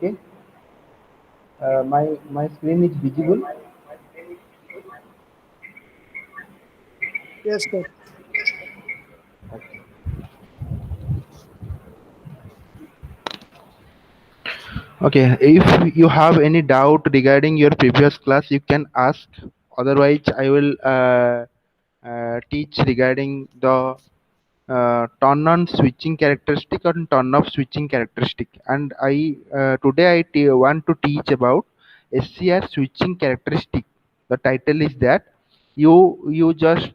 Okay. My screen is visible. Yes, sir. Okay. If you have any doubt regarding your previous class, you can ask. Otherwise, I will teach regarding the turn on switching characteristic or turn off switching characteristic. And I today want to teach about SCR switching characteristic. The title is that you just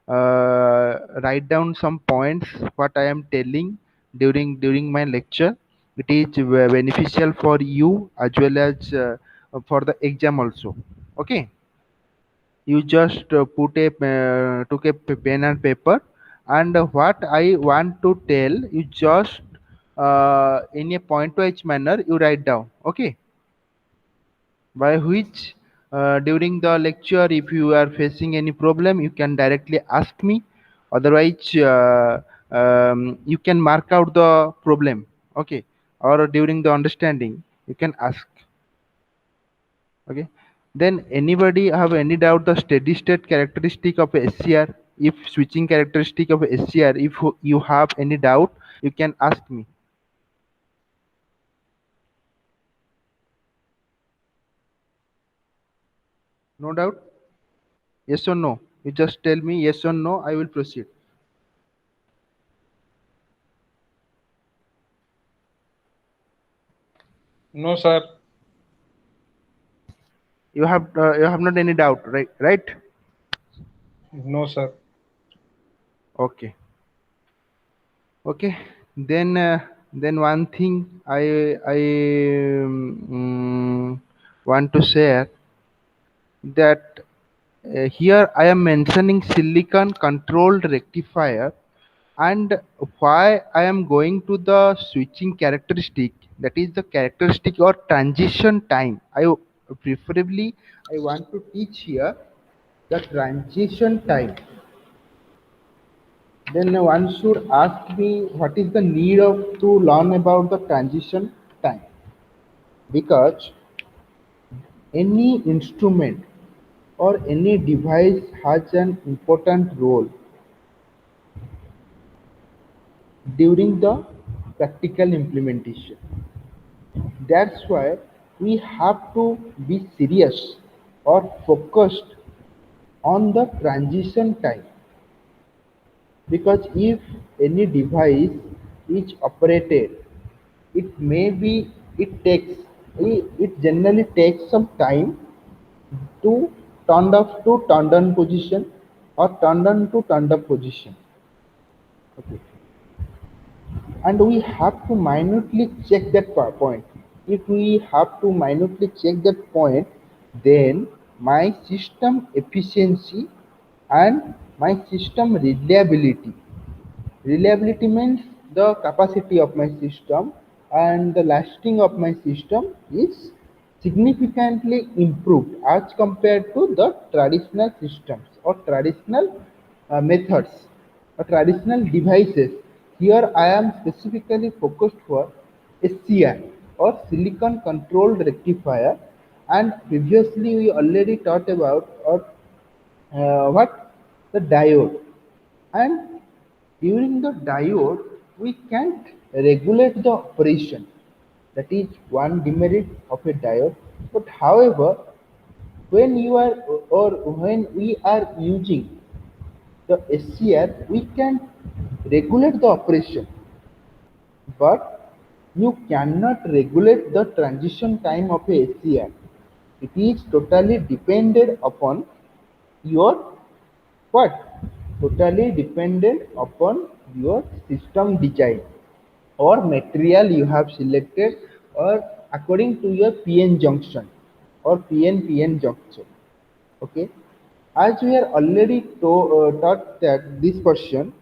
write down some points what I am telling during my lecture. It is beneficial for you as well as for the exam also. Okay, you just put a took a pen and paper, and what I want to tell you, just in a point-wise manner you write down. Okay, by which during the lecture, if you are facing any problem, you can directly ask me. Otherwise, you can mark out the problem. Okay, or during the understanding you can ask. Okay, then anybody have any doubt the steady state characteristic of a SCR? If switching characteristic of a SCR, if you have any doubt, you can ask me. No doubt? Yes or no? You just tell me yes or no, I will proceed. No, sir. You have not any doubt, right? Right? No, sir. Okay. Okay. Then one thing I want to share that here I am mentioning silicon controlled rectifier, and why I am going to the switching characteristic, that is the characteristic or transition time. Preferably I want to teach here the transition time. Then one should ask me what is the need of to learn about the transition time, because any instrument or any device has an important role during the practical implementation. That's why we have to be serious or focused on the transition time, because if any device is operated, it may be it generally takes some time to turned off to turned on position or turned on to turned up position. Okay, and we have to minutely check that point. If we have to minutely check that point, then my system efficiency and my system reliability means the capacity of my system and the lasting of my system is significantly improved as compared to the traditional systems or traditional methods or traditional devices. Here I am specifically focused for SCR or silicon controlled rectifier, and previously we already talked about or what the diode. And during the diode we can't regulate the operation. That is one demerit of a diode. But however, when you are or when we are using the SCR, we can regulate the operation, but you cannot regulate the transition time of a SCR. It is totally dependent upon your what? Totally dependent upon your system design or material you have selected, or according to your PN junction or PN junction. Okay, as we are already taught that this question,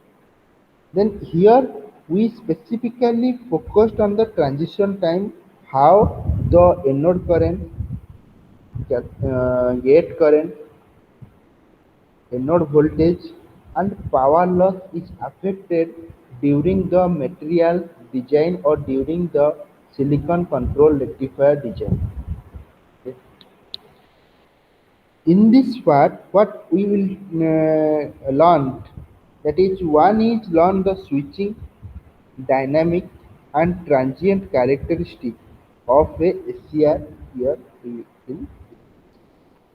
then here we specifically focused on the transition time, how the anode current, gate current, anode voltage and power loss is affected during the material design or during the silicon control rectifier design. Okay. In this part, what we will learn, that is, one is learn the switching, dynamic and transient characteristic of a SCR here in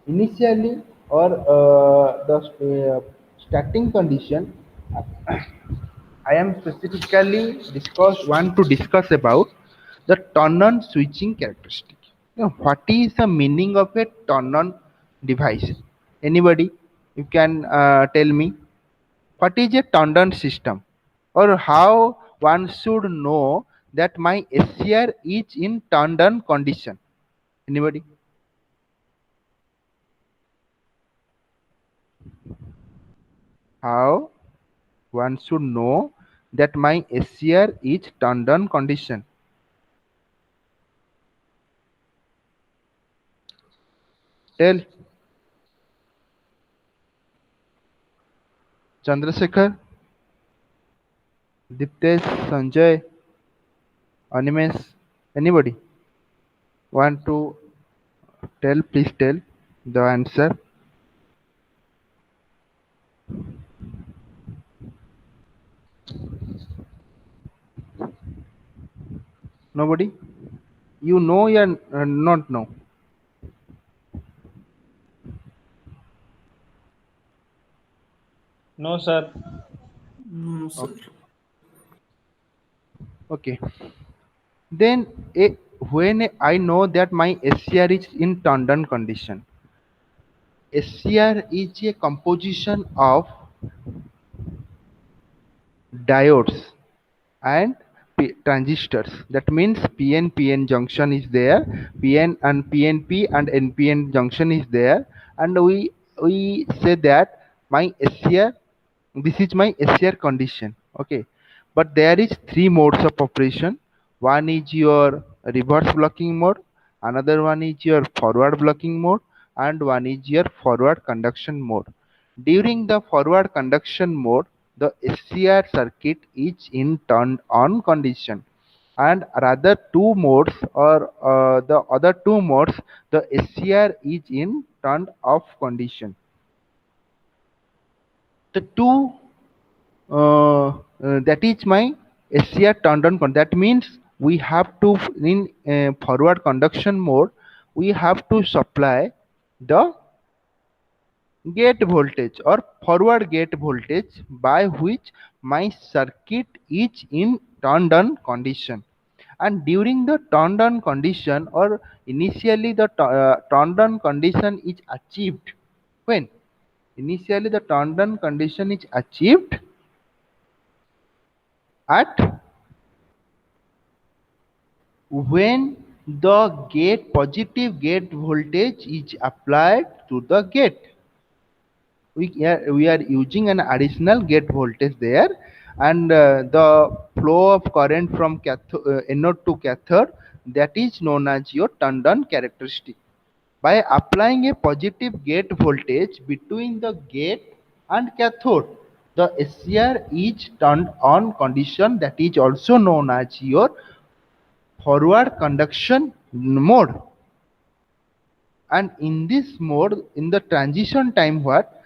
initially or the starting condition. I am specifically want to discuss about the turn-on switching characteristic. What is the meaning of a turn-on device? Anybody, you can tell me what is a turn-on system, or how one should know that my SCR is in turn-on condition? Anybody? How one should know that my SCR is turned on condition? Tell. Chandrasekhar, Diptesh, Sanjay, Animesh, anybody want to tell? Please tell the answer. Nobody? You know, you not know. No, sir. No, sir. Okay. Okay. Then when I know that my SCR is in turned on condition, SCR is a composition of diodes and transistors. That means PN junction is there, PN and PNP and NPN junction is there, and we say that my SCR, this is my SCR condition. Okay, but there is three modes of operation. One is your reverse blocking mode, another one is your forward blocking mode, and one is your forward conduction mode. During the forward conduction mode, the SCR circuit is in turned on condition, and rather two modes, or the other two modes, the SCR is in turned off condition. The two that is my SCR turned on. That means we have to, in forward conduction mode, we have to supply the gate voltage or forward gate voltage by which my circuit is in turned on condition. And during the turned on condition, or initially the turned on condition is achieved when? Initially the turned on condition is achieved at when the gate positive gate voltage is applied to the gate. We are using an additional gate voltage there, and the flow of current from anode to cathode, that is known as your turned on characteristic. By applying a positive gate voltage between the gate and cathode, the SCR is turned on condition, that is also known as your forward conduction mode. And in this mode, in the transition time, what?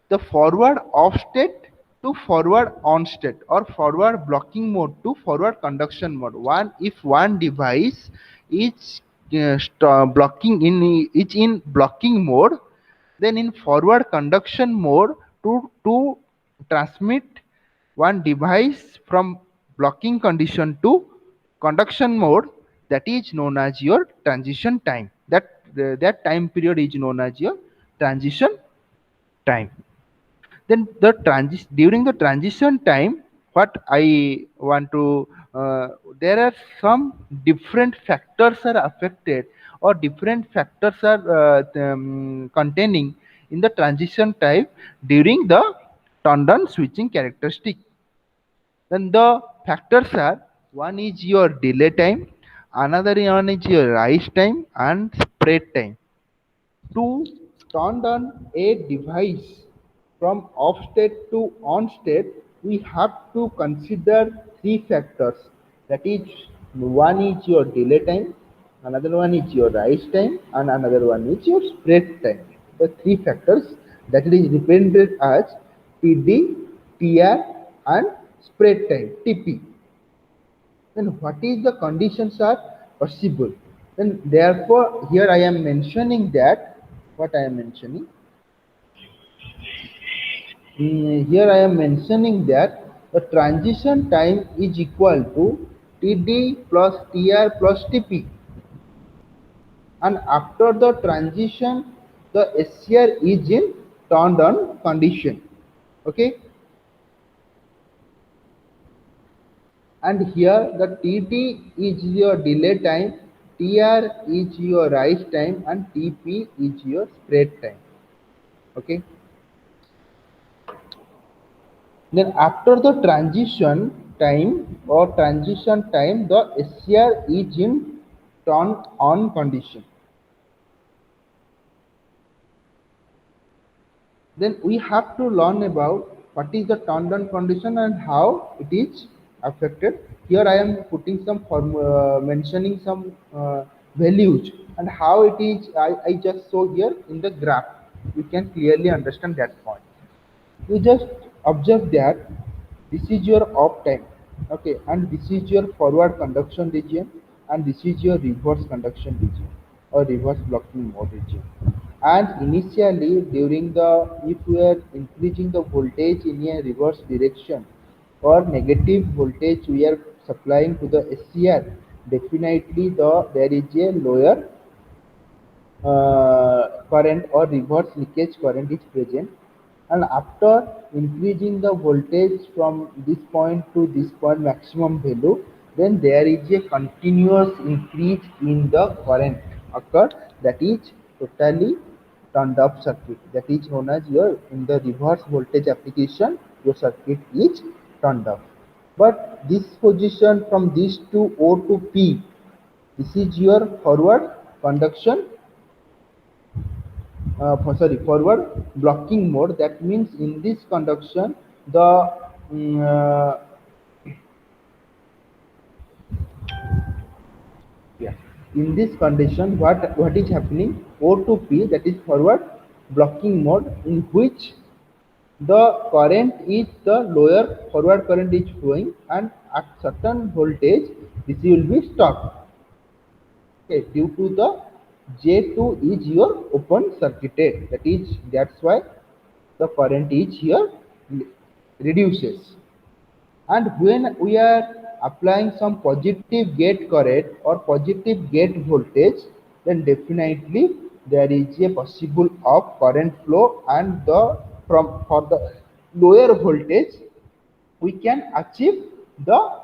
The forward off state to forward on state, or forward blocking mode to forward conduction mode. If one device is blocking in blocking mode, then in forward conduction mode, to transmit one device from blocking condition to conduction mode, that is known as your transition time. That time period is known as your transition time. Then during the transition time, what I want to there are some different factors are affected, or different factors are containing in the transition time during the turn on switching characteristic. Then the factors are: one is your delay time, another one is your rise time, and spread time. To turn on a device from off state to on state, we have to consider three factors. That is One is your delay time, another one is your rise time, and another one is your spread time. The three factors that is represented as TD, TR, and spread time TP. Then what is the conditions are possible? Then therefore here I am mentioning that what I am mentioning. Here I am mentioning that the transition time is equal to TD plus TR plus TP, and after the transition the SCR is in turned on condition. Okay, and here the TT is your delay time, TR is your rise time, and TP is your spread time. Okay, then after the transition time the SCR is in turn on condition. Then we have to learn about what is the turn on condition and how it is affected. Here I am putting some mentioning some values and how it is. I just show here in the graph. You can clearly understand that point. You just observe that this is your off time, okay, and this is your forward conduction region, and this is your reverse conduction region or reverse blocking mode region. And initially during the, if we are increasing the voltage in a reverse direction or negative voltage we are supplying to the SCR, definitely there is a lower current or reverse leakage current is present, and after increasing the voltage from this point to this point maximum value, then there is a continuous increase in the current occur, that is totally turned off circuit, that is known as your in the reverse voltage application your circuit is turned off. But this position from this to O to P, this is your forward conduction forward blocking mode. That means in this conduction the mm, uh, yeah, in this condition what is happening, O to P, that is forward blocking mode, in which the current is the lower forward current is flowing, and at certain voltage this will be stopped. Okay, due to the J2 is your open circuited, that's why the current is here reduces. And when we are applying some positive gate current or positive gate voltage, then definitely there is a possible of current flow, and the from for the lower voltage we can achieve the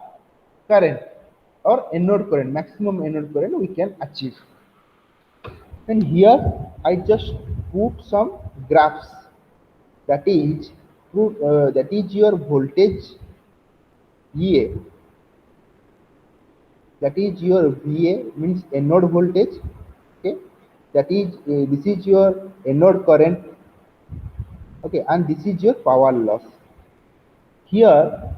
current or anode current, maximum anode current we can achieve. And here I just put some graphs, that is that is your voltage EA, that is your VA means anode voltage. Okay, that is this is your anode current. Okay, and this is your power loss. Here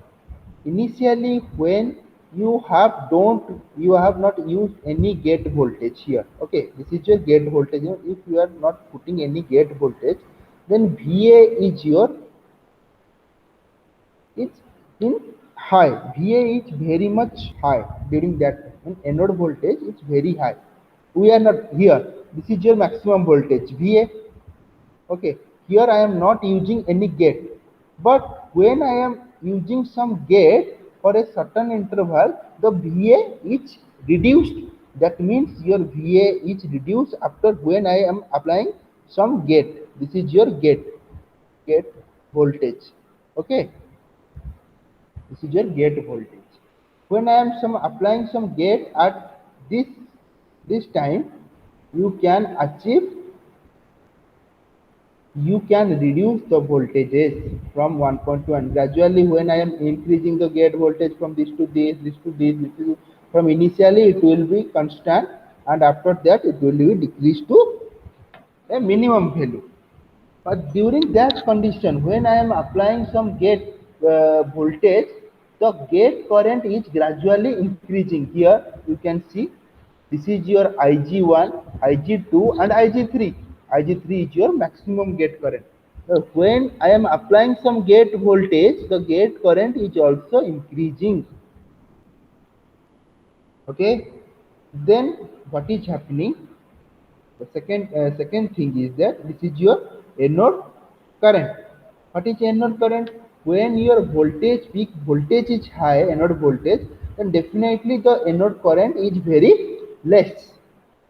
initially when you have not used any gate voltage here. Okay, this is your gate voltage. If you are not putting any gate voltage, then VA is your, it's in high. VA is very much high during that time. And anode voltage is very high. We are not here. This is your maximum voltage VA. Okay, here I am not using any gate, but when I am using some gate for a certain interval, the VA is reduced. That means your VA is reduced after when I am applying some gate. This is your gate voltage. Okay, this is your gate voltage. When I am applying some gate at this time, you can achieve, you can reduce the voltages from 1.1 gradually. When I am increasing the gate voltage from this to this to from initially it will be constant, and after that it will be decreased to a minimum value. But during that condition, when I am applying some gate voltage, the gate current is gradually increasing. Here you can see this is your Ig1, Ig2 and Ig3. Ig3 is your maximum gate current. So when I am applying some gate voltage, the gate current is also increasing. Okay, then what is happening? The second thing is that this is your anode current. What is anode current? When your voltage, peak voltage is high, anode voltage, then definitely the anode current is very less.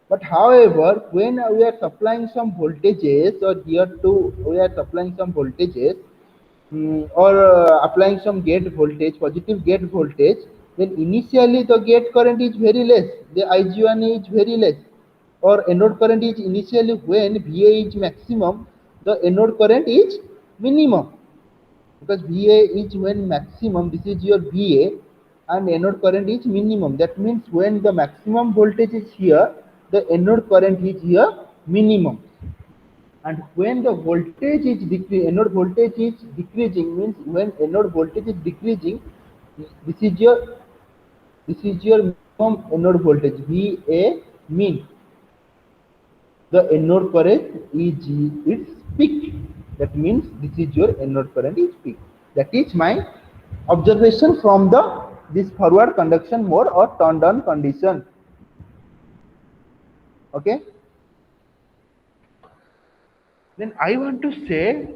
But however, when we are supplying some voltages, or here too we are supplying some voltages, or applying some gate voltage, positive gate voltage, then initially the gate current is very less, the Ig1 is very less, or anode current is initially when Va is maximum, the anode current is minimum, because Va is when maximum, this is your Va, and anode current is minimum. That means when the maximum voltage is here, the anode current is here minimum. And when the voltage is decreasing, anode voltage is decreasing, means when anode voltage is decreasing, this is your minimum anode voltage Va mean. The anode current is its peak. That means this is your anode current is peak. That is my observation from the this forward conduction mode or turned on condition. Okay. Then I want to say,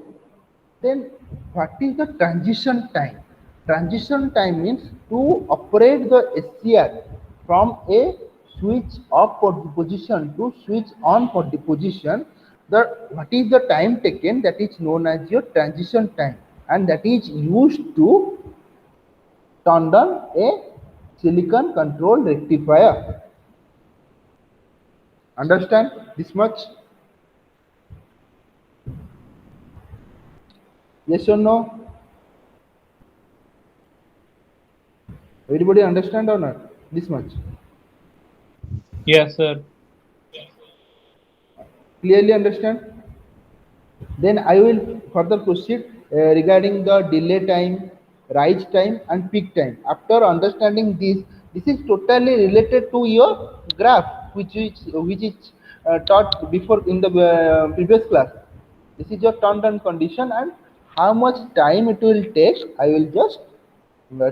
then what is the transition time? Transition time means to operate the SCR from a switch off position to switch on position. What is the time taken? That is known as your transition time, and that is used to turn on a silicon control rectifier. Understand this much? Yes or no? Everybody understand or not? This much? Yes, sir. Clearly understand? Then I will further proceed regarding the delay time, rise time and peak time. After understanding this is totally related to your graph, which is taught before in the previous class. This is your turn on condition, and how much time it will take, I will just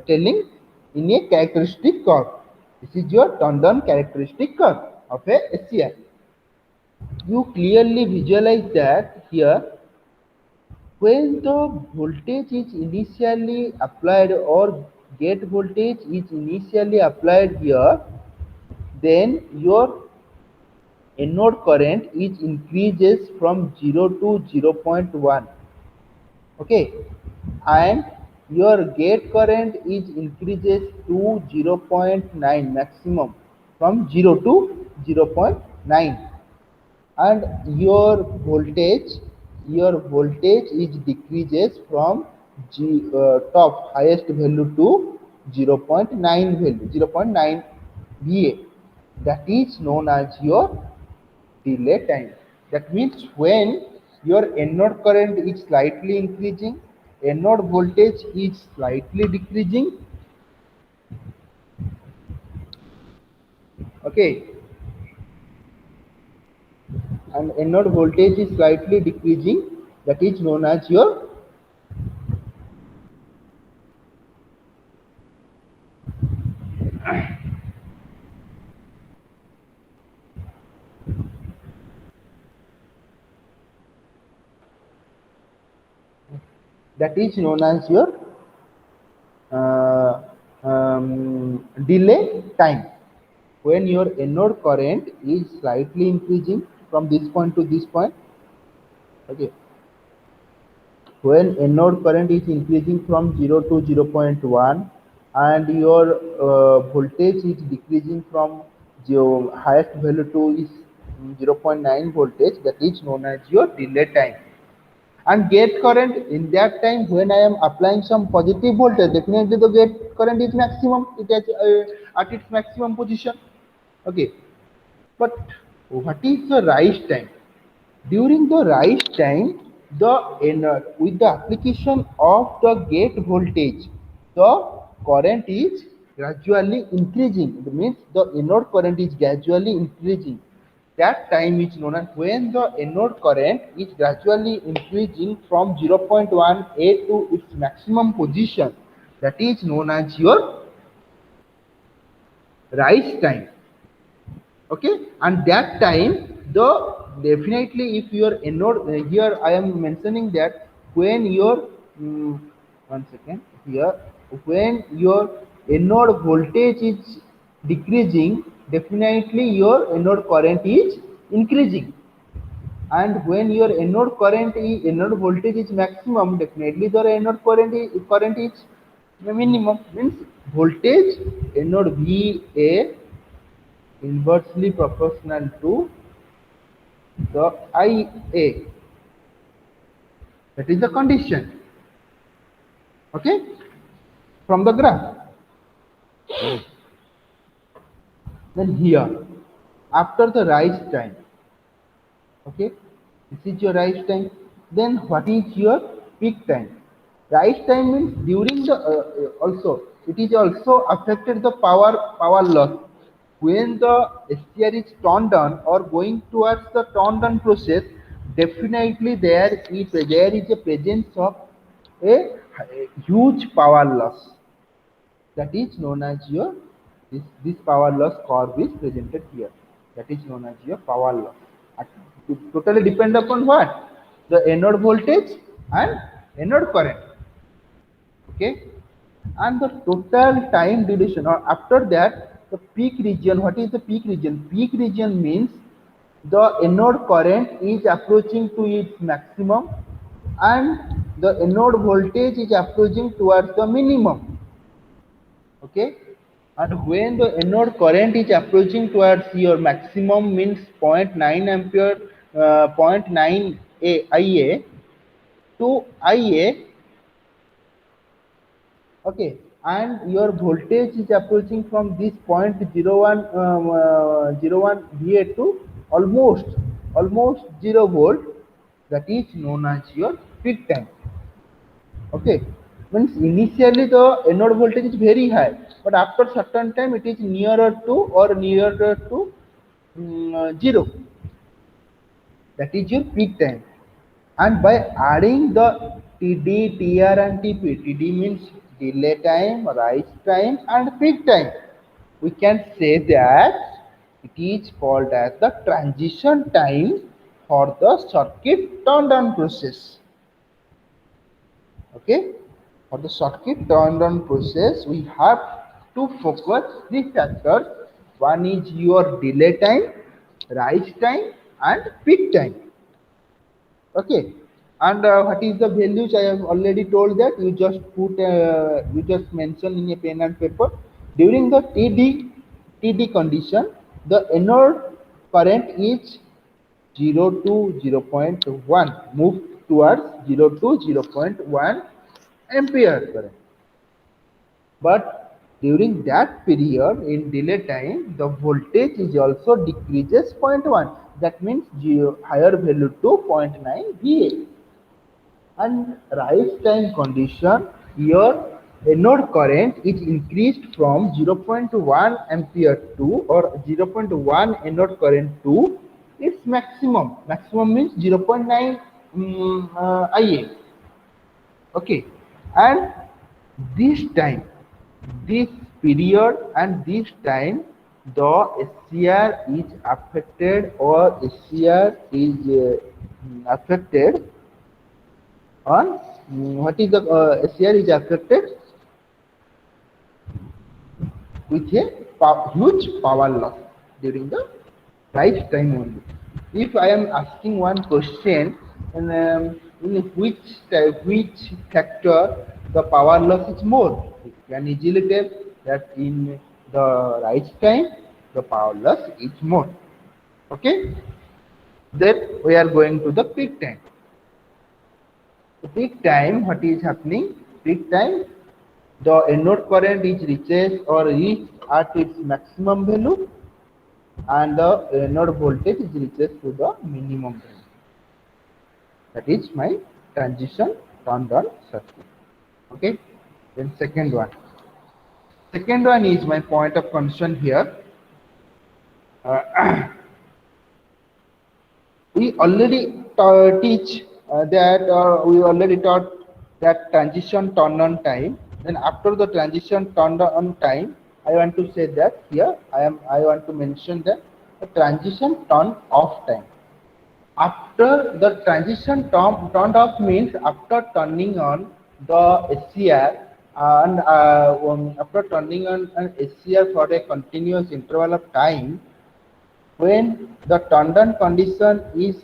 telling in a characteristic curve. This is your turn on characteristic curve of a SCR. You clearly visualize that here, when the voltage is initially applied or gate voltage is initially applied here, then your anode current is increases from 0 to 0.1. Okay, and your gate current is increases to 0.9 maximum, from 0 to 0.9. And your voltage is decreases from top highest value to 0.9 value, 0.9 Va. That is known as your delay time. That means when your anode current is slightly increasing, anode voltage is slightly decreasing. Okay, and anode voltage is slightly decreasing, that is known as your uh, delay time. When your anode current is slightly increasing from this point to this point. Okay, when anode current is increasing from 0 to 0.1, and your voltage is decreasing from your highest value to is 0.9 voltage, that is known as your delay time. And gate current, in that time when I am applying some positive voltage, definitely the gate current is maximum, it is at its maximum position. Okay, but what is the rise time? During the rise time, with the application of the gate voltage, the current is gradually increasing. It means the anode current is gradually increasing. That time is known as when the anode current is gradually increasing from 0.1 A to its maximum position. That is known as your rise time. Okay, and that time the definitely if your anode here I am mentioning that when your mm, one second here, when your anode voltage is decreasing, definitely your anode current is increasing, and when your anode voltage is maximum, definitely the anode current is minimum. Means voltage anode VA inversely proportional to the IA. That is the condition. Okay, from the graph. Then here, after the rise time, okay, this is your rise time. Then what is your peak time? Rise time means during the also it is also affected the power loss. When the SCR is turned on or going towards the turned on process, definitely there is a presence of a huge power loss. That is known as your this power loss curve is presented here. That is known as your power loss. It totally depend upon what? The anode voltage and anode current. Okay, and the total time duration, or after that the peak region. What is the peak region? Peak region means the anode current is approaching to its maximum and the anode voltage is approaching towards the minimum. Okay, and when the anode current is approaching towards your maximum means 0.9 ampere, 0.9 IA to IA. Okay, and your voltage is approaching from this point 0.01 VA to almost 0 volt. That is known as your peak time. Okay, means initially the anode voltage is very high, but after certain time it is nearer to or nearer to 0. That is your peak time. And by adding the TD, TR and TP, TD means delay time, rise time and peak time, we can say that it is called as the transition time for the circuit turn on process. Okay, for the circuit turn on process we have to focus three factors. One is your delay time, rise time and peak time. Okay, and what is the values? I have already told that you just you just mention in a pen and paper. During the TD condition, the anode current is 0 to 0.1, move towards 0 to 0.1 ampere current. But during that period in delay time, the voltage is also decreases 0.1. That means higher value to 0.9 VA. And rise time condition, your anode current is increased from 0.1 ampere to or 0.1 anode current to its maximum. Maximum means 0.9 IA. Okay, and this time, this period and this time, the SCR is affected or SCR is affected on what is the SCR is affected with a huge power loss during the lifetime only. If I am asking one question, in which factor the power loss is more, we can easily tell that in the rise time the power loss is more. Okay, then we are going to the peak time. The peak time, what is happening? Peak time, the anode current is reaches or reached at its maximum value and the anode voltage is reaches to the minimum value. That is my transition turned on circuit. Okay, then second one. Second one is my point of concern here. We already teach that we already taught that transition turn on time. Then after the transition turn on time, I want to say that here I want to mention that the transition turn off time. After the transition turned off means after turning on the SCR and after turning on an SCR for a continuous interval of time, when the turned on condition is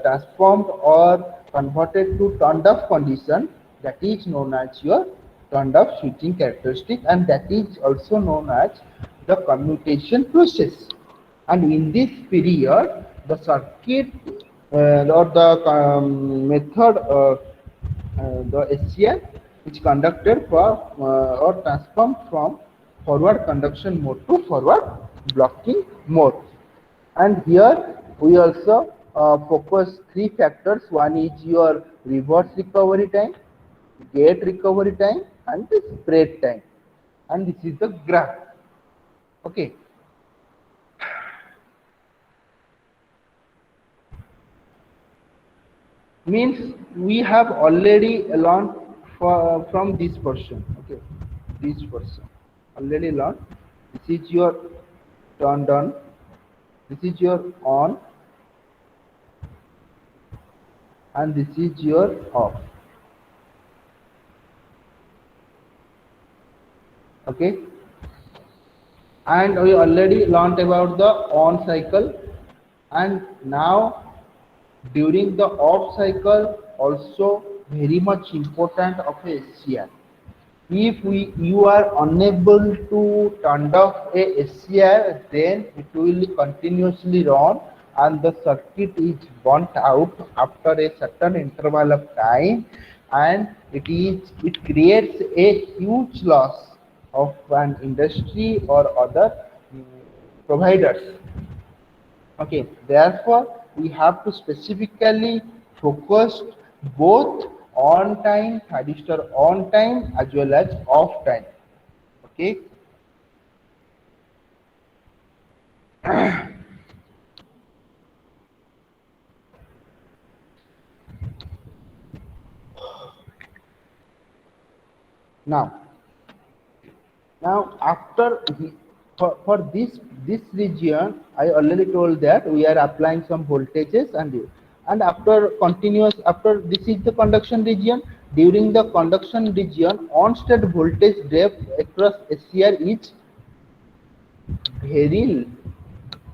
transformed or converted to turned off condition, that is known as your turned off switching characteristic, and that is also known as the commutation process. And in this period, the circuit or the method the SCR is conducted for or transformed from forward conduction mode to forward blocking mode. And here we also focus three factors. One is your reverse recovery time, gate recovery time, and the spread time. And this is the graph. Okay. Means we have already learned from this person. Okay, this person already learned. This is your turned on. This is your on, and this is your off. Okay, and we already learned about the on cycle, and now during the off cycle also very much important of a SCR. If you are unable to turn off a SCR, then it will continuously run and the circuit is burnt out after a certain interval of time, and it creates a huge loss of an industry or other providers. Okay, therefore we have to specifically focus both on time, thyristor on time as well as off time. Okay. Now after for this region, I already told that we are applying some voltages, and after continuous, after this is the conduction region. During the conduction region, on state voltage depth across SCR is very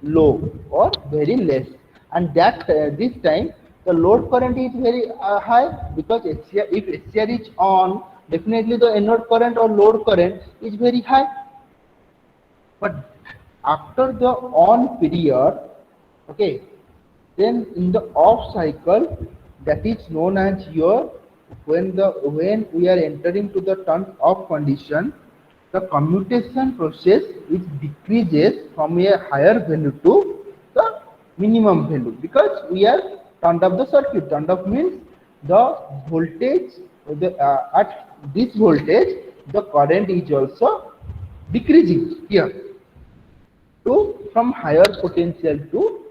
low or very less, and that this time the load current is very high, because SCR, if SCR is on, definitely the anode current or load current is very high. But after the on period, okay, then in the off cycle, that is known as your when we are entering to the turn off condition, the commutation process is decreases from a higher value to the minimum value, because we are turned off the circuit. Turned off means the voltage at this voltage the current is also decreasing here to from higher potential to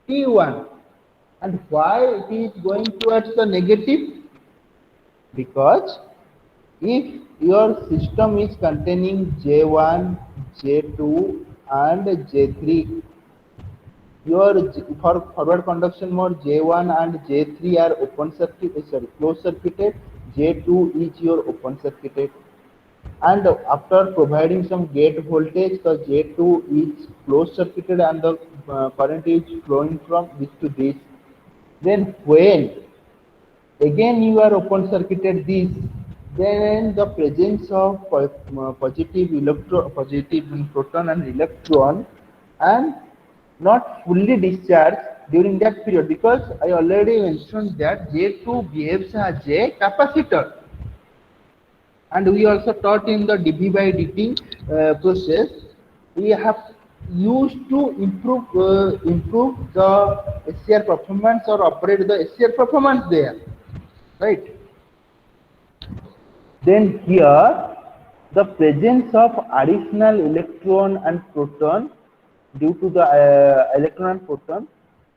T1. And why it is going towards the negative? Because if your system is containing J1, J2 and J3, your for forward conduction mode J1 and J3 are open circuit, closed circuited, J2 is your open circuited, and after providing some gate voltage, the J2 is closed circuited and the current is flowing from this to this. Then when again you are open circuited this, then the presence of positive proton and electron and not fully discharged during that period, because I already mentioned that J2 behaves as a capacitor, and we also taught in the dV by dt process we have used to improve the SCR performance or operate the SCR performance there, right? Then here the presence of additional electron and proton due to the electron and proton,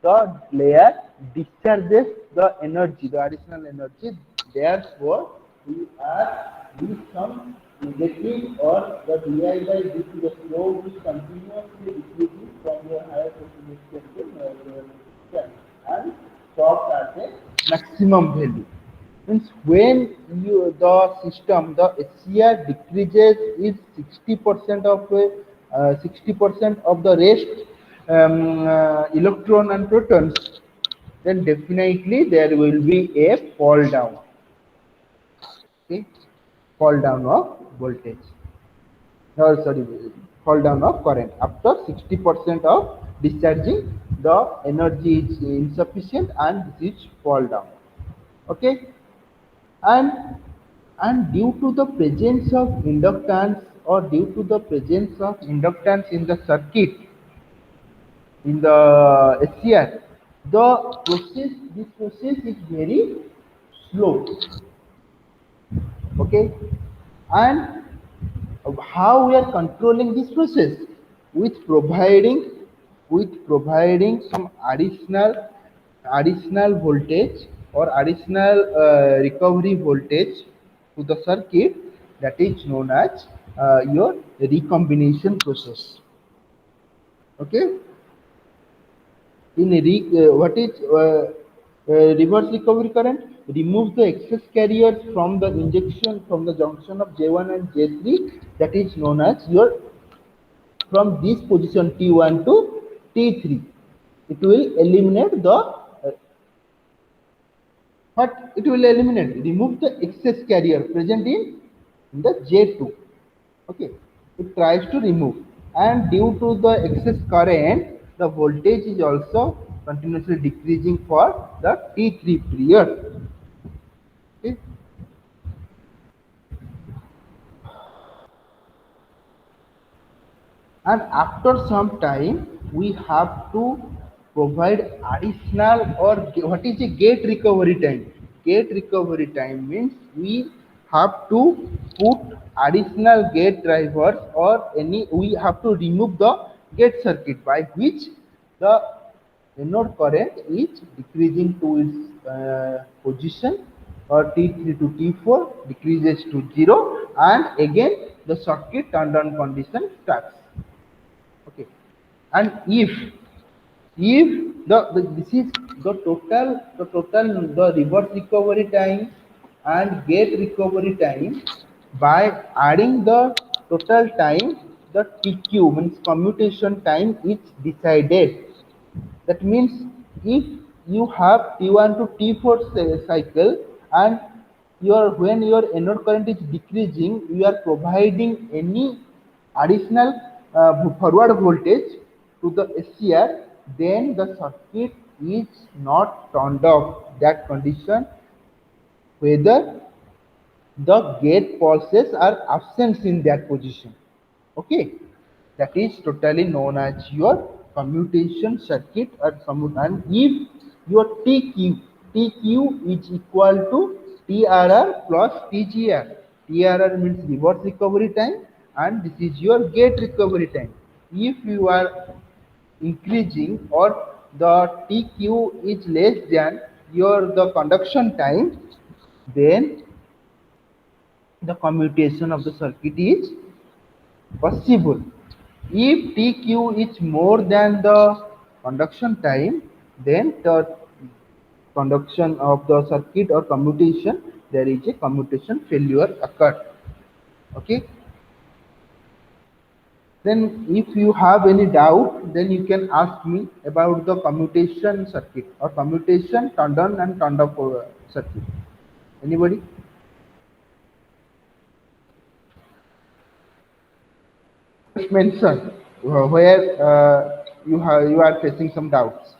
the layer discharges the energy, the additional energy. Therefore, we are with some negative or the di by due to the flow is continuously decreasing from your higher potential to lower potential and stopped at a maximum value. Means when you the system the HCR decreases is 60% of 60% of the rest electron and protons, then definitely there will be a fall down. Okay, fall down of voltage. No, sorry, fall down of current after 60% of discharging. The energy is insufficient and this is fall down. Okay, and due to the presence of inductance or due to the presence of inductance in the circuit in the SCR, this process is very slow. Okay, and how we are controlling this process with providing some additional voltage or additional recovery voltage to the circuit, that is known as your recombination process. Okay, in what is reverse recovery current removes the excess carriers from the injection from the junction of J1 and J3, that is known as your from this position T1 to T3. It will eliminate the what it will eliminate remove the excess carrier present in the J2. Okay, it tries to remove, and due to the excess current the voltage is also continuously decreasing for the T3 period. Okay. And after some time we have to provide additional or what is a gate recovery time. Gate recovery time means we have to put additional gate drivers or any we have to remove the gate circuit by which the anode current is decreasing to its position or T3 to T4 decreases to 0, and again the circuit turned on condition starts. Okay, and if this is the total the reverse recovery time and gate recovery time, by adding the total time the TQ means commutation time is decided. That means if you have T1 to T4 cycle and when your anode current is decreasing, you are providing any additional forward voltage to the SCR, then the circuit is not turned off. That condition whether the gate pulses are absent in that position. Okay, that is totally known as your commutation circuit or and if your TQ is equal to TRR plus TGR. TRR means reverse recovery time and this is your gate recovery time. If you are increasing or the TQ is less than your the conduction time, then the commutation of the circuit is possible. If TQ is more than the conduction time, then the conduction of the circuit or commutation, there is a commutation failure occurred. Okay. Then if you have any doubt, then you can ask me about the commutation circuit or commutation turned on and turned off circuit. Anybody? Just mention where you are facing some doubts.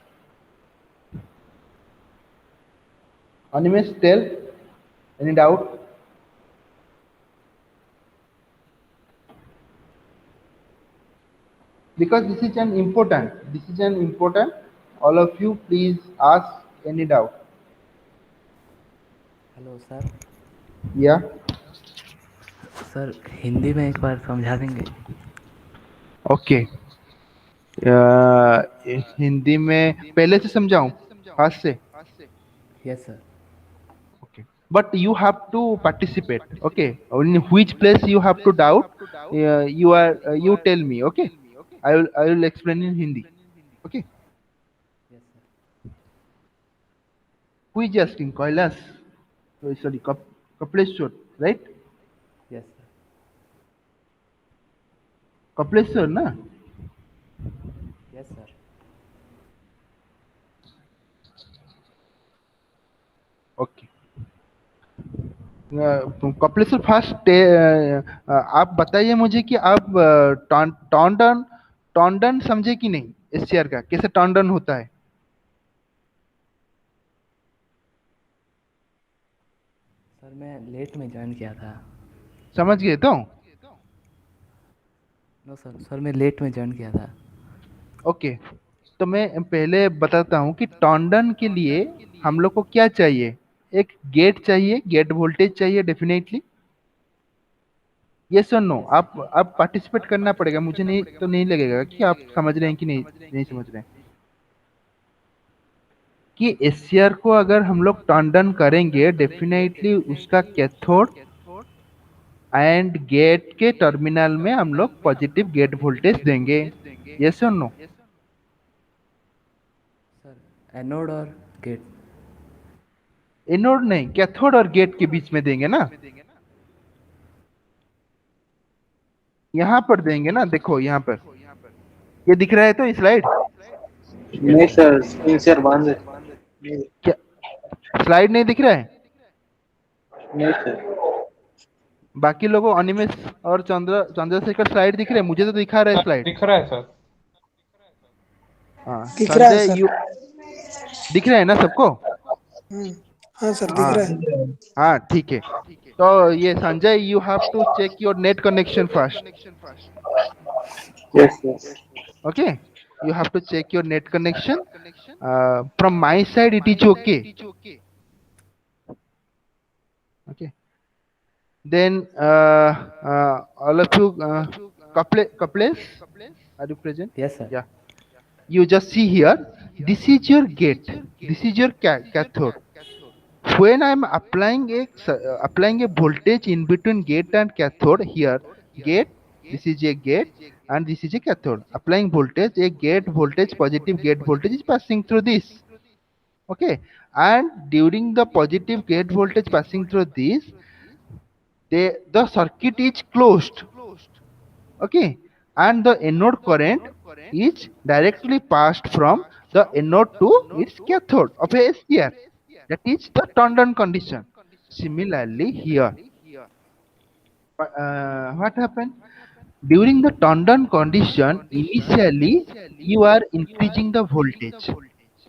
Animesh, tell any doubt? Because this is an important. All of you, please ask any doubt. Hello, sir. Yeah. Sir Hindi में एक बार समझा देंगे? Okay. Hindi में पहले से समझाऊं, हाथ से? Yes sir. Okay. But you have to participate. Okay. In which place you have to doubt, you tell me. Okay. I will explain in Hindi. Okay. Yes sir. Who is asking? Kailas. Oh, sorry, Kapleshwar, right? Yes sir. Kapleshwar, na? Yes sir. Okay. Kapileshwar first, आप बताइए मुझे कि आप टॉन्डन टॉन्डन समझे कि नहीं? SCR का कैसे टॉन्डन होता है? सर मैं लेट में ज्वाइन किया था। समझ गए तो? नो सर, सर मैं लेट में ज्वाइन किया था। ओके। तो मैं पहले बताता हूँ कि टॉन्डन के लिए हम लोग को क्या चाहिए। एक गेट चाहिए, गेट वोल्टेज चाहिए डेफिनेटली। यस और नो? आप पार्टिसिपेट करना पड़ेगा, मुझे नहीं तो नहीं लगेगा कि आप समझ रहे हैं कि नहीं नहीं समझ रहे हैं। कि एससीआर को अगर हम लोग टॉन्डन करेंगे डेफिनेटली उसका कैथोड एंड गेट के टर्मिनल में हम लोग पॉजिटिव गेट वोल्टेज देंगे। यस और नो? सर एनोड और गेट। एनोड नहीं, कैथोड और गेट के बीच में देंगे ना, यहाँ पर देंगे ना। देखो यहाँ पर ये दिख रहा है तो स्लाइड? नहीं सर, स्क्रीन शेयर बंद है। क्या स्लाइड नहीं दिख रहा है? नहीं सर। बाकी लोगों अनिमेश और चंद्रशेखर स्लाइड दिख रहे हैं? मुझे तो दिखा रहा है स्लाइड। दिख रहा है सर। हाँ दिख रहा है संजय, सर। यू दिख रहा है ना सबको? हाँ सर, दिख हाँ रहा है। हाँ ठीक है। तो ये Sanjay, you have to check your net connection first. Yes sir. Okay, you have to check your net connection. From my side it is okay. Okay, then all of you, Kaplesh, are you present? Yes sir. Yeah, you just see here, this is your gate, this is your cathode. When I am applying a voltage in between gate and cathode, here gate, this is a gate and this is a cathode. Applying voltage, a gate voltage, positive gate voltage is passing through this. Okay, and during the positive gate voltage passing through this, the circuit is closed. Okay, and the anode current is directly passed from the anode to its cathode of a SCR. That is the Tondon condition. Similarly here, what happened? During the Tondon condition, initially you are increasing the voltage.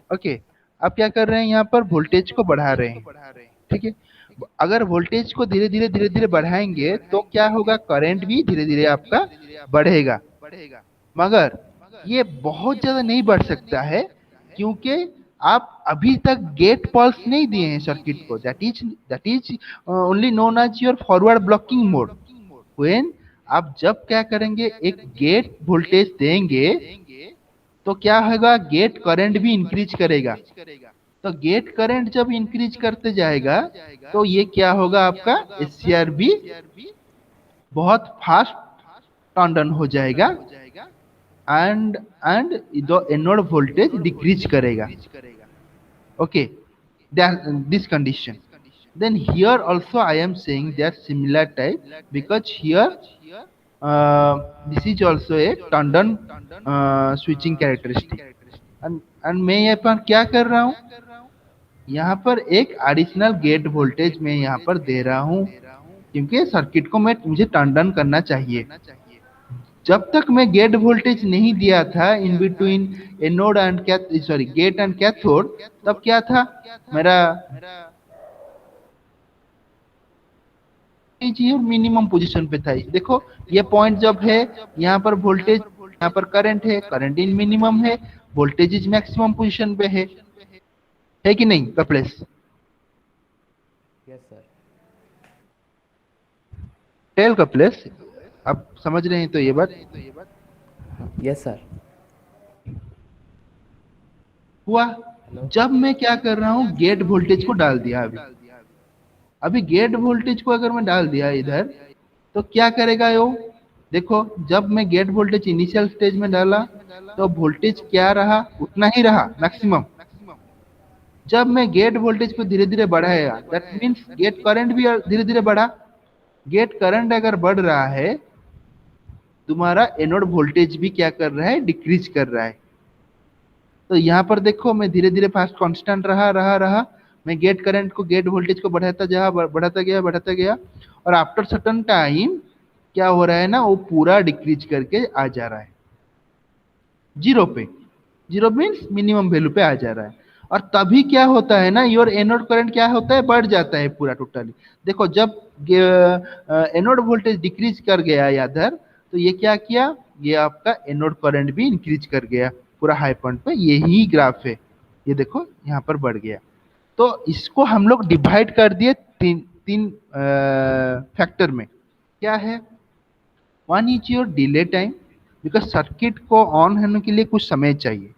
Okay, आप क्या कर रहे हैं? यहाँ पर voltage को बढ़ा रहे हैं। ठीक है, अगर वोल्टेज को धीरे धीरे बढ़ाएंगे तो क्या होगा? करंट भी धीरे धीरे आपका बढ़ेगा। मगर ये बहुत ज्यादा नहीं बढ़ सकता है क्योंकि आप अभी तक गेट पल्स नहीं दिए हैं सर्किट को। That is only known as your forward blocking mode. When आप जब क्या करेंगे, एक गेट वोल्टेज देंगे तो क्या होगा? गेट करंट भी इंक्रीज करेगा। तो गेट करंट जब इंक्रीज करते जाएगा तो ये क्या होगा? आपका एससीआर भी बहुत फास्ट टर्न हो जाएगा and the anode voltage decrease karega. Okay, this condition. Then here also I am saying that similar type, because here this is also a Tandon switching characteristic. and मैं यहाँ पर क्या कर रहा हूँ? यहाँ पर एक एडिशनल गेट वोल्टेज मैं यहाँ पर दे रहा हूँ क्योंकि सर्किट को मुझे टर्न करना चाहिए। जब तक मैं गेट वोल्टेज नहीं दिया था in between anode and gate and cathode, तब क्या था? मेरा मिनिमम पोजीशन पे था। देखो ये पॉइंट जब है, यहाँ पर वोल्टेज, यहाँ पर करंट है, करंट इन मिनिमम है, वोल्टेज इज मैक्सिमम पोजीशन पे है कि नहीं Kapilesh? Yes sir. Tell Kapilesh, आप समझ रहे हैं तो ये बात यस सर। हुआ। जब मैं क्या कर रहा हूँ, गेट वोल्टेज को डाल दिया। अभी गेट वोल्टेज को अगर मैं डाल दिया इधर, तो क्या करेगा यो? देखो, जब मैं गेट वोल्टेज इनिशियल स्टेज में डाला तो वोल्टेज क्या रहा, उतना ही रहा मैक्सिमम। जब मैं गेट वोल्टेज को धीरे धीरे बढ़ाया, दैट मीन्स गेट करंट भी धीरे धीरे बढ़ा। गेट करंट अगर बढ़ रहा है, तुम्हारा एनोड वोल्टेज भी क्या कर रहा है, डिक्रीज कर रहा है। तो यहाँ पर देखो, मैं धीरे धीरे फास्ट कांस्टेंट रहा, मैं गेट करंट को, गेट वोल्टेज को बढ़ाता गया, और आफ्टर सर्टेन टाइम क्या हो रहा है ना, वो पूरा डिक्रीज करके आ जा रहा है जीरो पे। जीरो मीन्स मिनिमम वैल्यू पे आ जा रहा है। और तभी क्या होता है ना, योर एनोड करंट क्या होता है, बढ़ जाता है पूरा टोटली। देखो, जब एनोड वोल्टेज डिक्रीज कर गया इधर, तो ये क्या किया, ये आपका एनोड करंट भी इंक्रीज कर गया पूरा हाई पॉइंट पे। यही ग्राफ है, ये देखो यहाँ पर बढ़ गया। तो इसको हम लोग डिवाइड कर दिए तीन तीन फैक्टर में। क्या है? One is your delay time, because circuit को ऑन होने के लिए कुछ समय चाहिए,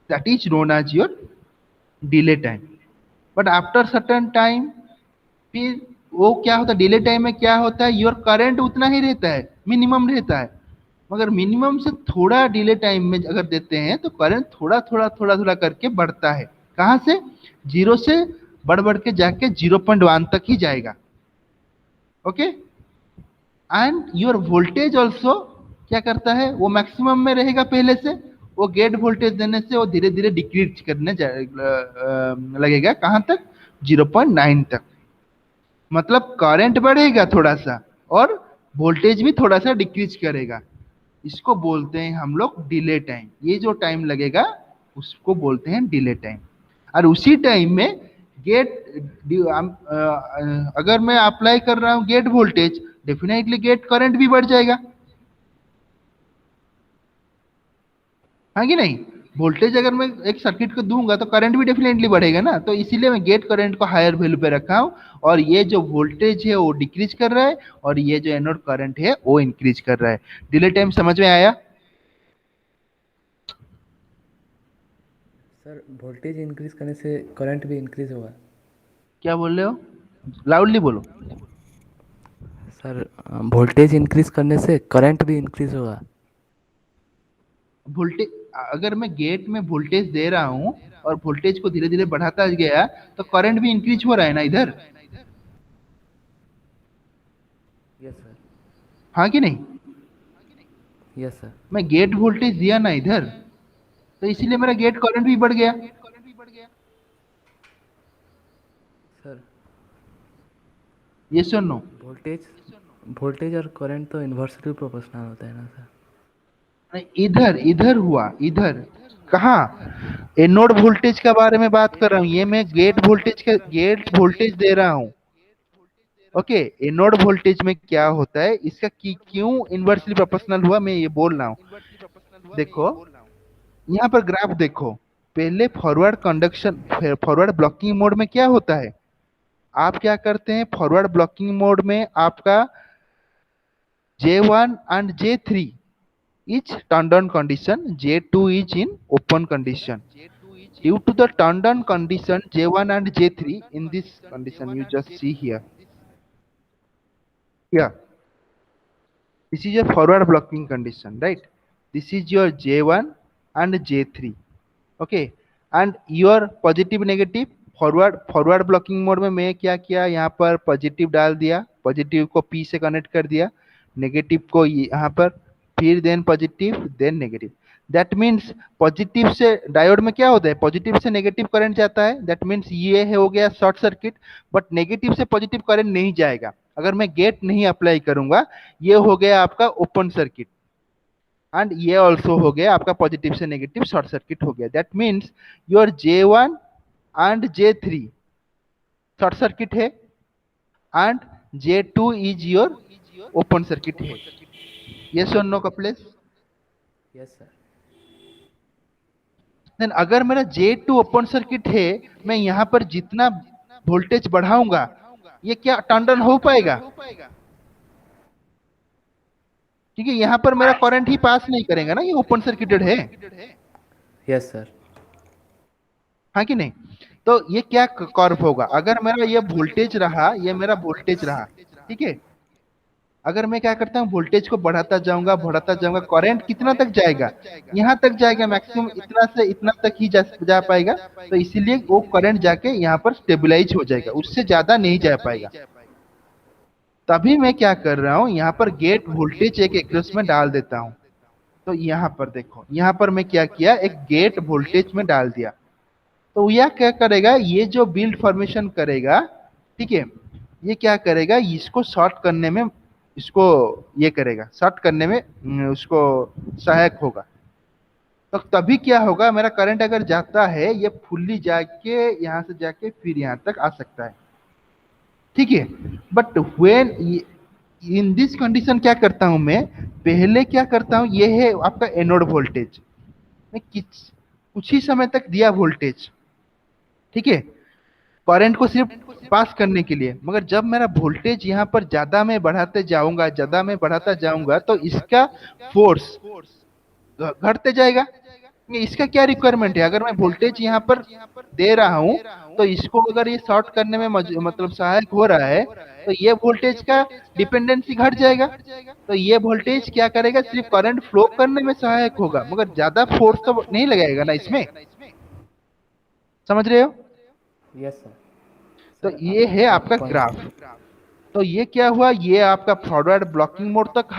that is known as your delay time. But after certain time फिर वो क्या होता है, डिले टाइम में क्या होता है, योर करंट उतना ही रहता है, मिनिमम रहता है। मगर मिनिमम से थोड़ा डिले टाइम में अगर देते हैं तो करंट थोड़ा करके बढ़ता है। कहाँ से? जीरो से बढ़ के जाके 0.1 तक ही जाएगा। Okay, and your voltage also क्या करता है, वो मैक्सिमम में रहेगा पहले से। वो गेट वोल्टेज देने से वो धीरे धीरे डिक्रीज करने लगेगा। कहाँ तक? 0.9 तक। मतलब करंट बढ़ेगा थोड़ा सा और वोल्टेज भी थोड़ा सा डिक्रीज करेगा। इसको बोलते हैं हम लोग डिले टाइम। ये जो टाइम लगेगा उसको बोलते हैं डिले टाइम। और उसी टाइम में गेट, अगर मैं अप्लाई कर रहा हूँ gate voltage, definitely gate current भी बढ़ जाएगा, हाँ कि नहीं? वोल्टेज अगर मैं एक सर्किट को दूंगा तो करंट भी डेफिनेटली बढ़ेगा ना। तो इसीलिए मैं गेट करंट को हायर वैल्यू पे रखा हूँ, और ये जो वोल्टेज है वो डिक्रीज कर रहा है, और ये जो एनोड करंट है वो इंक्रीज कर रहा है। डिले टाइम समझ में आया? सर वोल्टेज इंक्रीज करने से करंट भी इंक्रीज होगा? क्या बोल रहे हो? लाउडली बोलो। सर वोल्टेज इंक्रीज करने से करंट भी इंक्रीज होगा? वोल्टेज, अगर मैं गेट में वोल्टेज दे रहा हूँ और वोल्टेज को धीरे धीरे बढ़ाता गया तो करंट भी इंक्रीज हो रहा है ना इधर, यस सर। हाँ कि नहीं? Yes sir. मैं गेट वोल्टेज दिया ना इधर, तो इसीलिए मेरा गेट करंट भी बढ़ गया। सर ये सुनो, वोल्टेज और करंट तो इन्वर्सली प्रोपोर्शनल होता है ना सर? इधर इधर हुआ, इधर कहाँ? एनोड वोल्टेज के बारे में बात कर रहा हूँ। ये मैं गेट वोल्टेज दे रहा हूँ। ओके, एनोड वोल्टेज में क्या होता है, इसका क्यों इन्वर्सली प्रोपोर्शनल हुआ, मैं ये बोल रहा हूँ। देखो यहाँ पर ग्राफ देखो, पहले फॉरवर्ड ब्लॉकिंग मोड में क्या होता है, आप क्या करते हैं, फॉरवर्ड ब्लॉकिंग मोड में आपका J1 and J3 is turned on condition, J2 is in open condition. Due to the turned on condition J1 and J3, in this condition you just see here. Here, this is a forward blocking condition, right? This is your J1 and J3. Okay, and your positive negative forward blocking mode में मैं क्या किया, यहाँ पर positive डाल दिया, positive को P से कनेक्ट कर दिया, नेगेटिव को यहाँ पर, फिर then positive then negative. That means positive से डायोड में क्या होता है, पॉजिटिव से नेगेटिव करंट जाता है, दैट मीन्स ये हो गया शॉर्ट सर्किट। बट नेगेटिव से पॉजिटिव करंट नहीं जाएगा अगर मैं गेट नहीं अप्लाई करूंगा। ये हो गया आपका ओपन सर्किट, एंड ये ऑल्सो हो गया आपका पॉजिटिव से नेगेटिव शॉर्ट सर्किट हो गया। That means your J1 and J3 short circuit है, and J2 is your open circuit है। यस और no Kapilesh? Yes sir. Then अगर मेरा J2 ओपन सर्किट है, मैं यहाँ पर जितना वोल्टेज बढ़ाऊंगा ये क्या टर्न ऑन हो पाएगा? क्योंकि यहाँ पर मेरा करंट ही पास नहीं करेगा ना, ये ओपन सर्किटेड है। Yes sir. हाँ कि नहीं? तो ये क्या कर्व होगा, अगर मेरा ये वोल्टेज रहा, ये मेरा वोल्टेज रहा, ठीक है, अगर मैं क्या करता हूँ वोल्टेज को बढ़ाता जाऊंगा, करंट कितना तक जाएगा, यहाँ तक जाएगा, मैक्सिमम इतना से इतना तक ही जा पाएगा। तो इसीलिए वो करंट जाके यहाँ पर स्टेबलाइज हो जाएगा, उससे ज्यादा नहीं जा पाएगा। तभी मैं क्या कर रहा हूँ, यहाँ पर गेट वोल्टेज एक एक्रोस में डाल देता हूँ। तो यहाँ पर देखो, यहाँ पर मैं क्या किया, एक गेट वोल्टेज में डाल दिया। तो यह क्या करेगा, ये जो बिल्ड फॉर्मेशन करेगा, ठीक है, ये क्या करेगा, इसको शॉर्ट करने में, इसको ये करेगा शॉर्ट करने में, उसको सहायक होगा। तो तभी क्या होगा, मेरा करंट अगर जाता है, ये फुल्ली जाके यहाँ से जाके फिर यहाँ तक आ सकता है, ठीक है। But when in this condition क्या करता हूं मैं, पहले क्या करता हूं, ये है आपका एनोड वोल्टेज, मैं कुछ ही समय तक दिया वोल्टेज, ठीक है, करंट को सिर्फ पास करने के लिए। मगर जब मेरा वोल्टेज यहाँ पर ज्यादा मैं बढ़ाता जाऊंगा तो इसका फोर्स घटते जाएगा। इसका क्या रिक्वायरमेंट है, अगर मैं वोल्टेज यहाँ पर दे रहा हूँ, तो इसको अगर ये शॉर्ट करने में मतलब सहायक हो रहा है, तो ये वोल्टेज का डिपेंडेंसी घट जाएगा। तो ये वोल्टेज क्या करेगा, सिर्फ करंट फ्लो करने में सहायक होगा, मगर ज्यादा फोर्स तो नहीं लगाएगा ना इसमें, समझ रहे हो? Yes sir. तो ये है आपका ग्राफ। तो ये क्या हुआ, ये आपका फॉरवर्ड ब्लॉकिंग मोड तक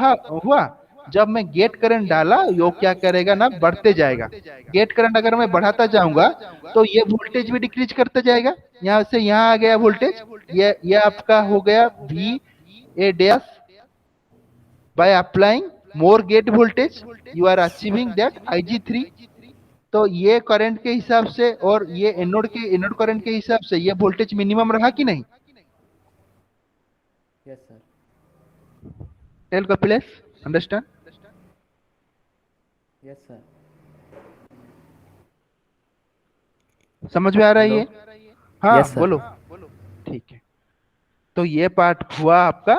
हुआ। जब मैं गेट करंट डाला, यो क्या करेगा ना, बढ़ते जाएगा। गेट करंट अगर मैं बढ़ाता जाऊंगा तो ये वोल्टेज भी डिक्रीज करते जाएगा। यहाँ से यहाँ आ गया वोल्टेज, ये आपका हो गया V A dash, by applying more gate voltage you are achieving that Ig3। तो ये करंट के हिसाब से और ये एनोड करंट के हिसाब से ये वोल्टेज मिनिमम रहा कि नहीं? Yes sir. Tell Kapilesh, understand? Yes sir. समझ में आ रहा है ये? हाँ Yes, sir. बोलो। ठीक है, तो ये पार्ट हुआ आपका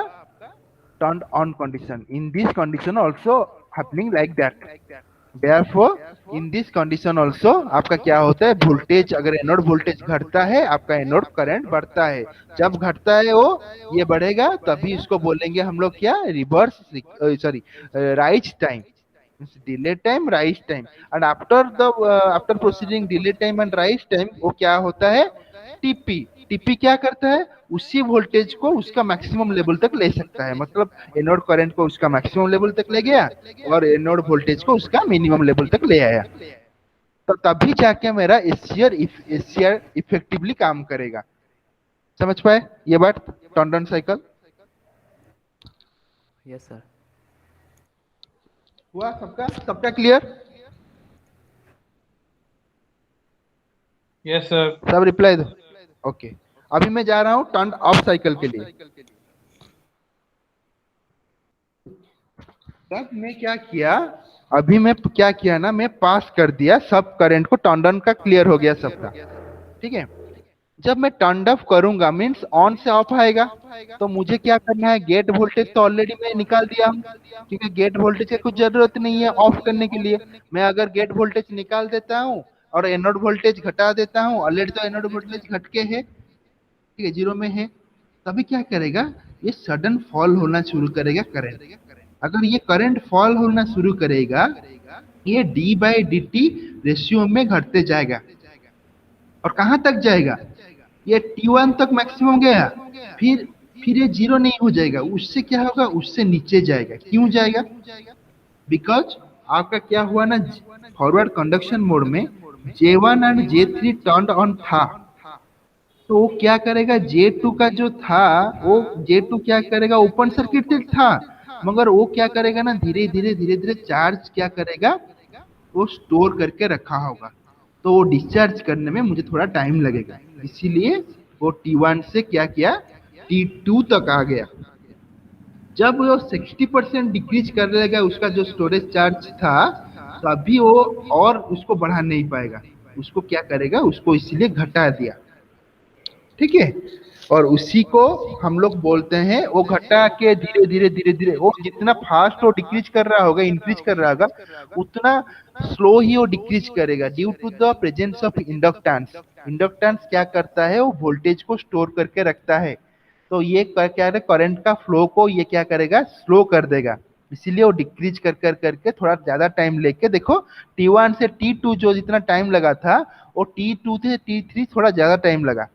turn on condition. In this condition also happening like that. Therefore, in this condition also आपका क्या होता है, वोल्टेज, अगर एनोड वोल्टेज घटता है, आपका एनोड करंट बढ़ता है। जब घटता है वो ये बढ़ेगा, तभी इसको बोलेंगे हम लोग क्या, reverse, sorry, rise time, delay time, rise time. And after proceeding delay time and rise time, वो क्या होता है, टीपी। टीपी क्या करता है, उसी वोल्टेज को उसका मैक्सिमम लेवल तक ले सकता है, मतलब एनोड करंट को उसका मैक्सिमम लेवल तक ले गया और एनोड वोल्टेज को उसका मिनिमम लेवल तक ले आया। तो तभी जाके मेरा एससीआर इफेक्टिवली काम करेगा। समझ पाए ये बात, टर्न साइकिल? Yes sir. हुआ सबका क्लियर? Yes sir. सब रिप्लाई दो। ओके, अभी मैं जा रहा हूं टर्न ऑफ साइकिल के लिए। तब मैं क्या किया, अभी मैं क्या किया ना, मैं पास कर दिया सब करंट को, टर्न ऑन का क्लियर हो गया सबका, ठीक है। जब मैं टर्न ऑफ करूंगा, मींस ऑन से ऑफ आएगा, तो मुझे क्या करना है, गेट वोल्टेज तो ऑलरेडी मैं निकाल दिया हूं, क्योंकि गेट वोल्टेज की कुछ जरूरत नहीं है ऑफ करने के लिए। मैं अगर गेट वोल्टेज निकाल देता हूं और एनोड वोल्टेज घटा देता हूं, ऑलरेडी तो एनोड वोल्टेज घट के है, ठीक है, 0 में है, तभी क्या करेगा, ये सडन फॉल होना शुरू करेगा करंट। अगर ये करंट फॉल होना शुरू करेगा, ये d/dt रेशियो में घटते जाएगा, और कहां तक जाएगा, ये T1 तक मैक्सिमम गया, फिर ये 0 नहीं हो जाएगा, उससे क्या होगा, उससे नीचे जाएगा। क्यों जाएगा, बिकॉज आपका क्या हुआ ना, फॉरवर्ड कंडक्शन मोड में J1 and J3 turn on था, तो वो क्या करेगा, J2 का जो था, वो J2 क्या करेगा, ओपन सर्किटेड था, मगर वो क्या करेगा ना, धीरे धीरे चार्ज क्या करेगा, वो स्टोर करके रखा होगा, तो वो डिस्चार्ज करने में मुझे थोड़ा टाइम लगेगा, इसीलिए वो T1 से क्या किया, T2 तक आ गया। जब वो 60% डिक्रीज कर लेगा उसका जो स्टोरेज चार्ज था, तो अभी वो और उसको बढ़ा नहीं पाएगा, उसको क्या करेगा, उसको इसीलिए घटा दिया, ठीक है। और उसी को हम लोग बोलते हैं वो घटा के धीरे धीरे धीरे धीरे वो जितना फास्ट वो डिक्रीज कर रहा होगा, इंक्रीज कर रहा होगा, उतना स्लो ही वो डिक्रीज करेगा due to the presence of inductance. Inductance क्या करता है, वो वोल्टेज को स्टोर करके रखता है। तो ये क्या है, करंट का फ्लो को ये क्या करेगा, स्लो कर देगा। इसीलिए वो डिक्रीज कर कर करके थोड़ा ज्यादा टाइम लेके, देखो T1 से T2 जो जितना टाइम लगा था, वो T2 से T3 थोड़ा ज्यादा टाइम लगा।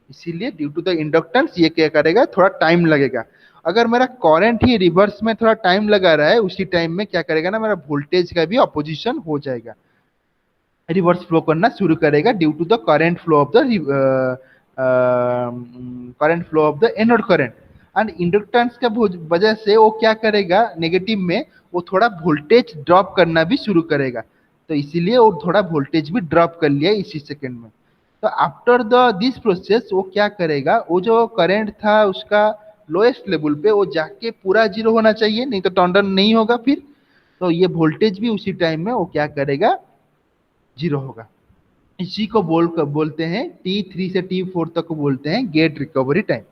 इसीलिए ड्यू टू द इंडक्टेंस ये क्या करेगा, थोड़ा टाइम लगेगा। अगर मेरा करंट ही रिवर्स में थोड़ा टाइम लगा रहा है, उसी टाइम में क्या करेगा ना, मेरा वोल्टेज का भी अपोजिशन हो जाएगा, रिवर्स फ्लो करना शुरू करेगा due to the current flow of the current flow of the anode current. And inductance का वजह से वो क्या करेगा, नेगेटिव में वो थोड़ा वोल्टेज ड्रॉप करना भी शुरू करेगा। तो इसीलिए वो थोड़ा वोल्टेज भी ड्रॉप कर लिया इसी सेकंड में। तो आफ्टर द दिस प्रोसेस वो क्या करेगा, वो जो करंट था उसका लोएस्ट लेवल पे वो जाके पूरा जीरो होना चाहिए, नहीं तो टर्न नहीं होगा फिर। तो ये वोल्टेज भी उसी टाइम में वो क्या करेगा, जीरो होगा। इसी को बोलते हैं T3 से T4 तक को बोलते हैं गेट रिकवरी टाइम।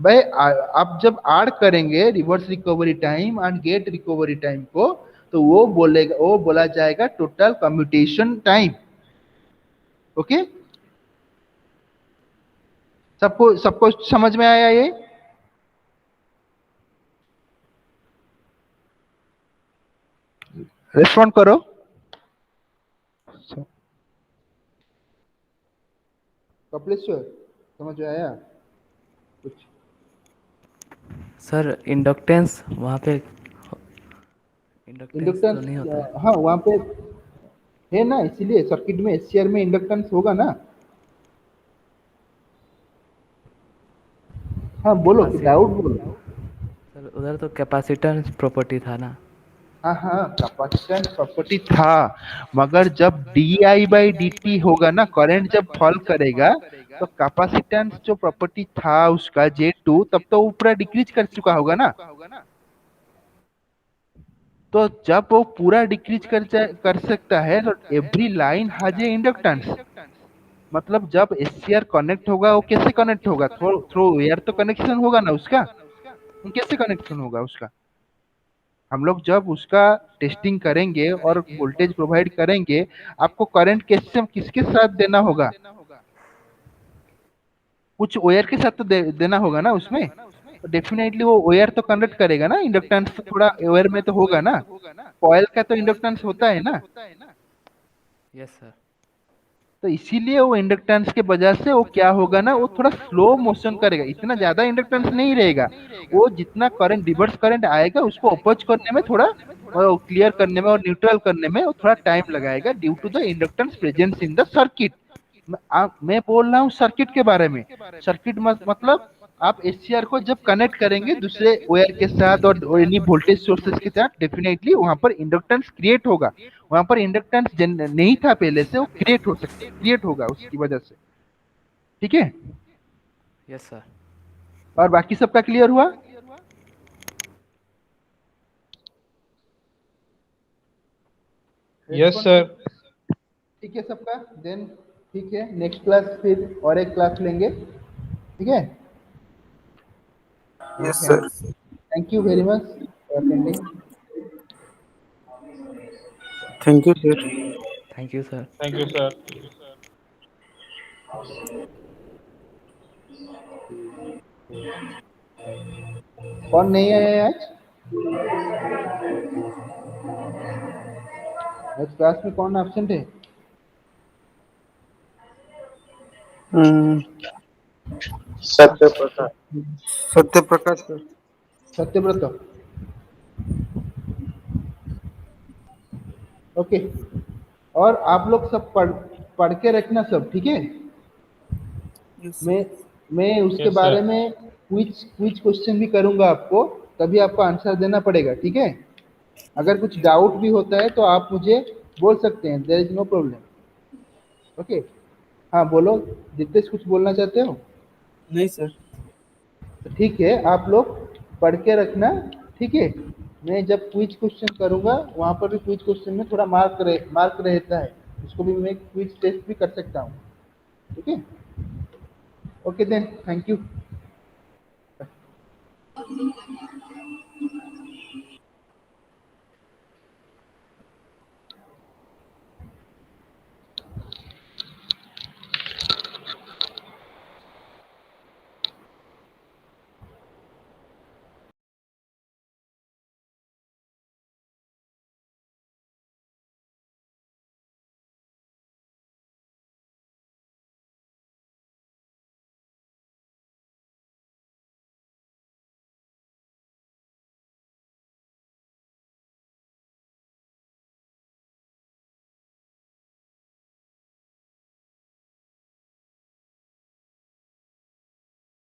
भाई आप जब ऐड करेंगे reverse recovery time and gate recovery time को, तो वो बोला जाएगा टोटल कम्यूटेशन टाइम। ओके, सबको सबको समझ में आया ये? रेस्पॉन्ड करो। कपिलेश्वर समझ में आया कुछ? सर इंडक्टेंस वहाँ पे इंडक्टेंस तो नहीं होता है। हाँ वहाँ पे है ना, इसीलिए सर्किट में एससीआर में इंडक्टेंस होगा ना। हाँ बोलो, डाउट बोलो। सर उधर तो कैपेसिटेंस प्रॉपर्टी था ना। हाँ हाँ, कैपेसिटेंस प्रॉपर्टी था, मगर जब di/dt होगा ना, करंट जब फॉल करेगा, तो कैपेसिटेंस जो प्रॉपर्टी था उसका J2, तब तो वो पूरा डिक्रीज कर चुका होगा ना। तो जब वो पूरा डिक्रीज कर सकता है, तो every line has a inductance. मतलब जब एससीआर कनेक्ट होगा, वो कैसे कनेक्ट होगा, थ्रू एयर तो कनेक्शन होगा ना उसका। कैसे कनेक्शन होगा उसका, हम लोग जब उसका टेस्टिंग करेंगे और वोल्टेज प्रोवाइड करेंगे, आपको करंट किसके साथ देना होगा, कुछ वायर के साथ तो देना होगा ना उसमें। तो डेफिनेटली वो वायर तो कनेक्ट करेगा ना, इंडक्टेंस तो थोड़ा वायर में तो होगा ना, कॉइल का तो इंडक्टेंस होता है ना। Yes sir. तो इसीलिए वो इंडक्टेंस के वजह से वो क्या होगा ना, वो थोड़ा स्लो मोशन करेगा, इतना ज्यादा इंडक्टेंस नहीं रहेगा। वो जितना करंट रिवर्स करंट आएगा उसको अपोज करने में, थोड़ा क्लियर करने में और न्यूट्रल करने में वो थोड़ा टाइम लगाएगा due to the inductance presence in the circuit. मैं बोल रहा हूँ सर्किट के बारे में। सर्किट मतलब आप एससीआर को जब कनेक्ट करेंगे दूसरे वायर के साथ और एनी वोल्टेज सोर्सेज के साथ, डेफिनेटली वहां पर इंडक्टेंस क्रिएट होगा। वहां पर इंडक्टेंस नहीं था पहले से, वो क्रिएट होगा उसकी वजह से। ठीक है? Yes sir. और बाकी सबका क्लियर हुआ? Yes sir. ठीक है सबका, देन ठीक है, नेक्स्ट क्लास फिर और एक क्लास लेंगे। ठीक है? Yes sir. Thank you very much for attending. Thank you sir. Thank you sir. Thank you sir. कौन नहीं आया आज? आज क्लास में कौन एब्सेंट है? सत्य प्रकाश। सत्य प्रकाश सर। सत्यव्रत। ओके, और आप लोग सब पढ़ के रखना सब, ठीक है? मैं उसके Yes, sir. बारे में क्विज क्वेश्चन भी करूंगा आपको, तभी आपको आंसर देना पड़ेगा, ठीक है? अगर कुछ डाउट भी होता है तो आप मुझे बोल सकते हैं, there is no problem. Okay, हाँ बोलो जितेश, कुछ बोलना चाहते हो? नहीं सर। तो ठीक है, आप लोग पढ़ के रखना, ठीक है? मैं जब क्विज क्वेश्चन करूंगा, वहां पर भी क्विज क्वेश्चन में थोड़ा मार्क रहता है, उसको भी मैं क्विज टेस्ट भी कर सकता हूँ, ठीक है? Okay then, thank you.